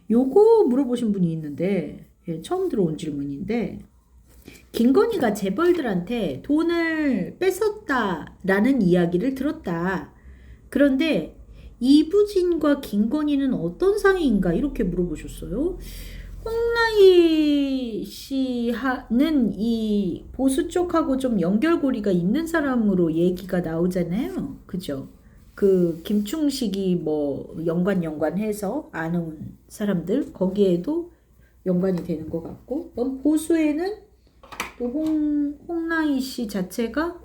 요거 물어보신 분이 있는데, 예, 처음 들어온 질문인데, 김건희가 재벌들한테 돈을 뺏었다라는 이야기를 들었다. 그런데 이부진과 김건희는 어떤 사이인가 이렇게 물어보셨어요. 홍나희 씨는 이 보수 쪽하고 좀 연결고리가 있는 사람으로 얘기가 나오잖아요. 그죠? 그 김충식이 뭐 연관해서 아는 사람들 거기에도 연관이 되는 것 같고, 보수에는 또 홍나희 씨 자체가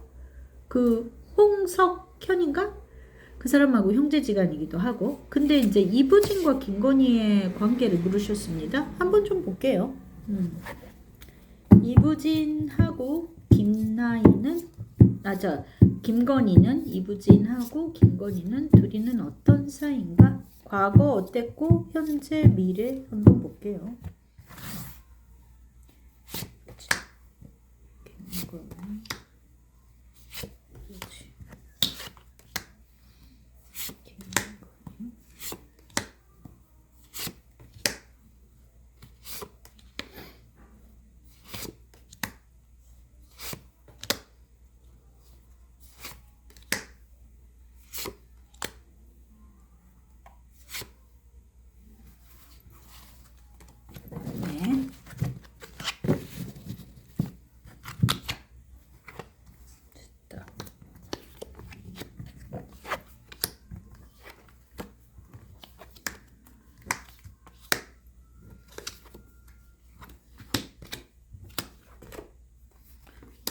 그 홍석현인가? 그 사람하고 형제지간이기도 하고. 근데 이제 이부진과 김건희의 관계를 물으셨습니다. 한번 좀 볼게요. 이부진하고 김건희는 이부진하고 김건희는 둘이는 어떤 사이인가? 과거 어땠고 현재 미래 한번 볼게요.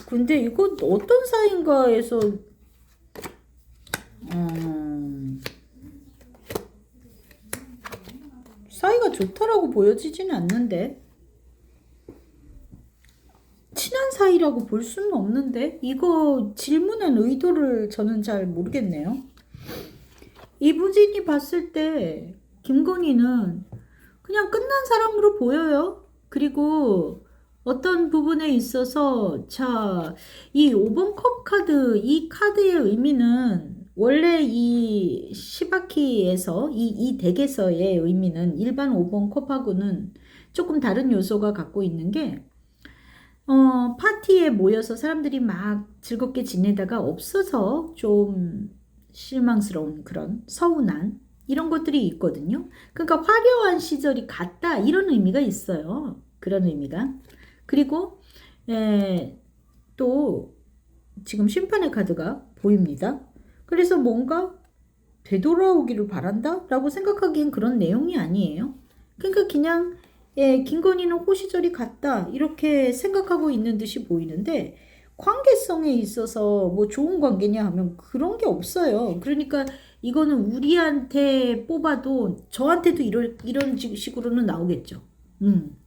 근데 이거 어떤 사이인가에서 사이가 좋다라고 보여지지는 않는데, 친한 사이라고 볼 수는 없는데, 이거 질문한 의도를 저는 잘 모르겠네요. 이부진이 봤을 때 김건희는 그냥 끝난 사람으로 보여요. 그리고 어떤 부분에 있어서 이 5번 컵 카드, 이 카드의 의미는 원래 이 시바키에서 이 덱에서의 의미는 일반 5번 컵하고는 조금 다른 요소가 갖고 있는 게, 파티에 모여서 사람들이 막 즐겁게 지내다가 없어서 좀 실망스러운 그런 서운한 이런 것들이 있거든요. 그러니까 화려한 시절이 갔다 이런 의미가 있어요. 그런 의미가. 그리고 또 지금 심판의 카드가 보입니다. 그래서 뭔가 되돌아오기를 바란다 라고 생각하기엔 그런 내용이 아니에요. 그러니까 그냥 김건희는 호시절이 갔다 이렇게 생각하고 있는 듯이 보이는데, 관계성에 있어서 뭐 좋은 관계냐 하면 그런 게 없어요. 그러니까 이거는 우리한테 뽑아도 저한테도 이런 식으로는 나오겠죠.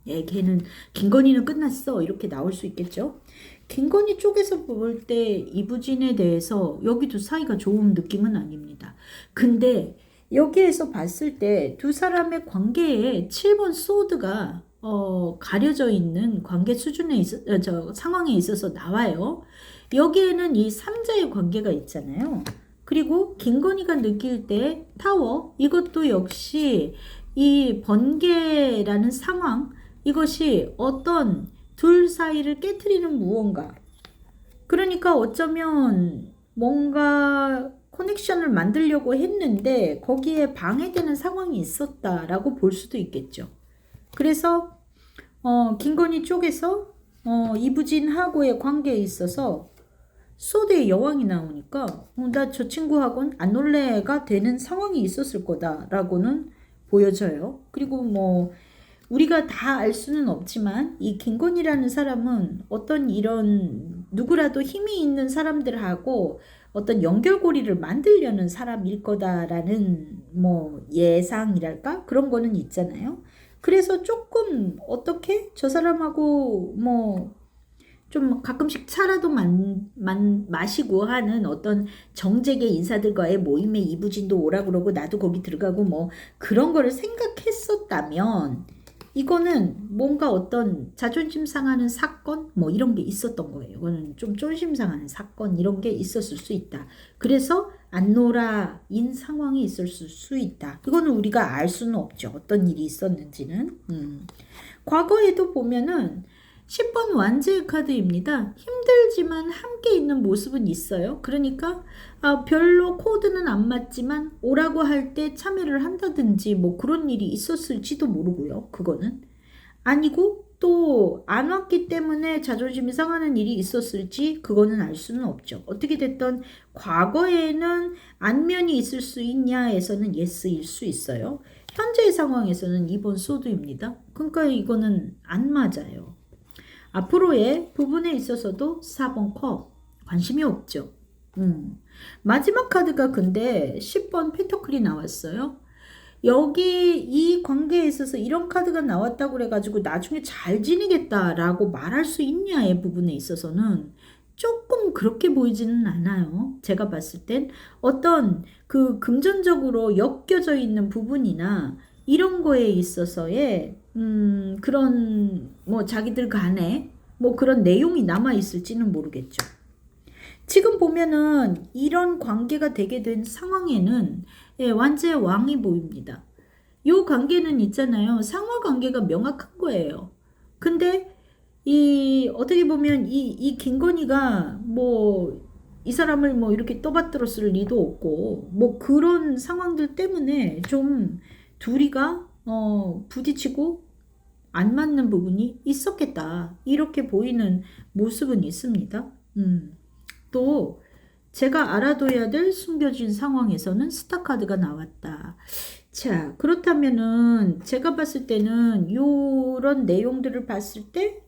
걔는 김건희는 끝났어 이렇게 나올 수 있겠죠. 김건희 쪽에서 볼 때 이부진에 대해서 여기도 사이가 좋은 느낌은 아닙니다. 근데 여기에서 봤을 때 두 사람의 관계에 7번 소드가 가려져 있는 관계 수준에 상황에 있어서 나와요. 여기에는 이 3자의 관계가 있잖아요. 그리고 김건희가 느낄 때 타워, 이것도 역시 이 번개라는 상황, 이것이 어떤 둘 사이를 깨트리는 무언가. 그러니까 어쩌면 뭔가 커넥션을 만들려고 했는데 거기에 방해되는 상황이 있었다라고 볼 수도 있겠죠. 그래서 김건희 쪽에서 이부진하고의 관계에 있어서 소드의 여왕이 나오니까 나 저 친구하고는 안 놀래가 되는 상황이 있었을 거다라고는 보여져요. 그리고 뭐 우리가 다 알 수는 없지만 이 김건희라는 사람은 어떤 이런 누구라도 힘이 있는 사람들하고 어떤 연결고리를 만들려는 사람일 거다라는 뭐 예상이랄까? 그런 거는 있잖아요. 그래서 조금 어떻게 저 사람하고 뭐 좀 가끔씩 차라도 마시고 하는 어떤 정재계 인사들과의 모임에 이부진도 오라 그러고 나도 거기 들어가고 뭐 그런 거를 생각했었다면, 이거는 뭔가 어떤 자존심 상하는 사건 뭐 이런 게 있었던 거예요. 이거는 좀 쫀심 상하는 사건 이런 게 있었을 수 있다. 그래서 안 놀아인 상황이 있을 수 있다. 이거는 우리가 알 수는 없죠. 어떤 일이 있었는지는. 과거에도 보면은 10번 완제의 카드입니다. 힘들지만 함께 있는 모습은 있어요. 그러니까 별로 코드는 안 맞지만 오라고 할 때 참여를 한다든지 뭐 그런 일이 있었을지도 모르고요. 그거는 아니고 또 안 왔기 때문에 자존심이 상하는 일이 있었을지 그거는 알 수는 없죠. 어떻게 됐든 과거에는 안면이 있을 수 있냐에서는 예스일 수 있어요. 현재의 상황에서는 2번 소드입니다. 그러니까 이거는 안 맞아요. 앞으로의 부분에 있어서도 4번 컵 관심이 없죠. 마지막 카드가 근데 10번 펜터클이 나왔어요. 여기 이 관계에 있어서 이런 카드가 나왔다고 그래가지고 나중에 잘 지내겠다라고 말할 수 있냐의 부분에 있어서는 조금 그렇게 보이지는 않아요. 제가 봤을 땐 어떤 그 금전적으로 엮여져 있는 부분이나 이런 거에 있어서의 그런 뭐 자기들 간에 뭐 그런 내용이 남아 있을지는 모르겠죠. 지금 보면은 이런 관계가 되게 된 상황에는 완제의 왕이 보입니다. 요 관계는 있잖아요. 상하 관계가 명확한 거예요. 근데 이 어떻게 보면 이 김건희가 뭐 이 사람을 뭐 이렇게 떠받들었을 리도 없고 뭐 그런 상황들 때문에 좀 둘이가 부딪히고 안 맞는 부분이 있었겠다. 이렇게 보이는 모습은 있습니다. 또 제가 알아둬야 될 숨겨진 상황에서는 스타카드가 나왔다. 자, 그렇다면은 제가 봤을 때는 요런 내용들을 봤을 때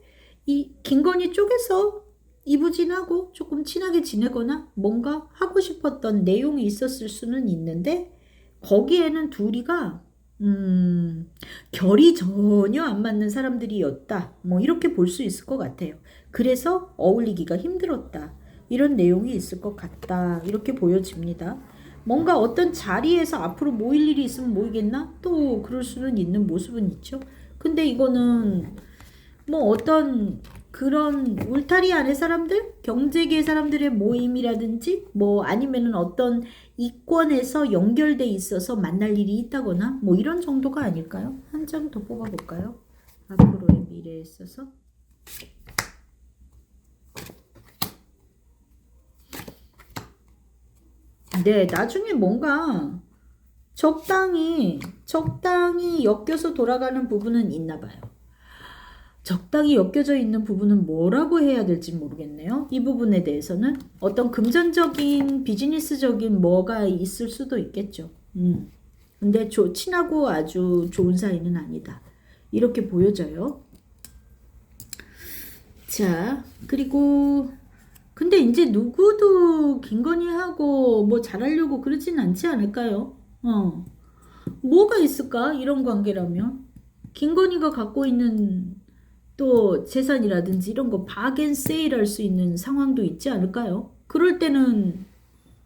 이 김건희 쪽에서 이부진하고 조금 친하게 지내거나 뭔가 하고 싶었던 내용이 있었을 수는 있는데 거기에는 둘이가 결이 전혀 안 맞는 사람들이었다. 뭐 이렇게 볼 수 있을 것 같아요. 그래서 어울리기가 힘들었다. 이런 내용이 있을 것 같다. 이렇게 보여집니다. 뭔가 어떤 자리에서 앞으로 모일 일이 있으면 모이겠나? 또 그럴 수는 있는 모습은 있죠. 근데 이거는 뭐 어떤 그런 울타리 안의 사람들, 경제계 사람들의 모임이라든지 뭐 아니면은 어떤 이권에서 연결돼 있어서 만날 일이 있다거나 뭐 이런 정도가 아닐까요? 한 장 더 뽑아볼까요? 앞으로의 미래에 있어서. 네, 나중에 뭔가 적당히 엮여서 돌아가는 부분은 있나 봐요. 적당히 엮여져 있는 부분은 뭐라고 해야 될지 모르겠네요. 이 부분에 대해서는 어떤 금전적인 비즈니스적인 뭐가 있을 수도 있겠죠. 근데 친하고 아주 좋은 사이는 아니다. 이렇게 보여져요. 자, 그리고 근데 이제 누구도 김건희하고 뭐 잘하려고 그러진 않지 않을까요? 뭐가 있을까? 이런 관계라면. 김건희가 갖고 있는 또 재산이라든지 이런 거 박앤세일 할 수 있는 상황도 있지 않을까요? 그럴 때는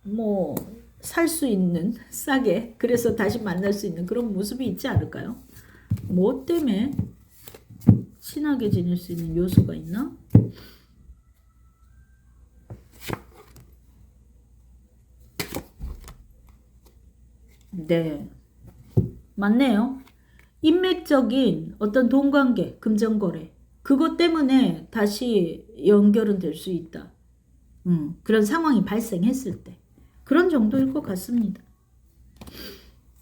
뭐 살 수 있는 싸게 그래서 다시 만날 수 있는 그런 모습이 있지 않을까요? 뭐 때문에 친하게 지낼 수 있는 요소가 있나? 네, 맞네요. 인맥적인 어떤 돈관계, 금전거래 그것 때문에 다시 연결은 될 수 있다. 그런 상황이 발생했을 때 그런 정도일 것 같습니다.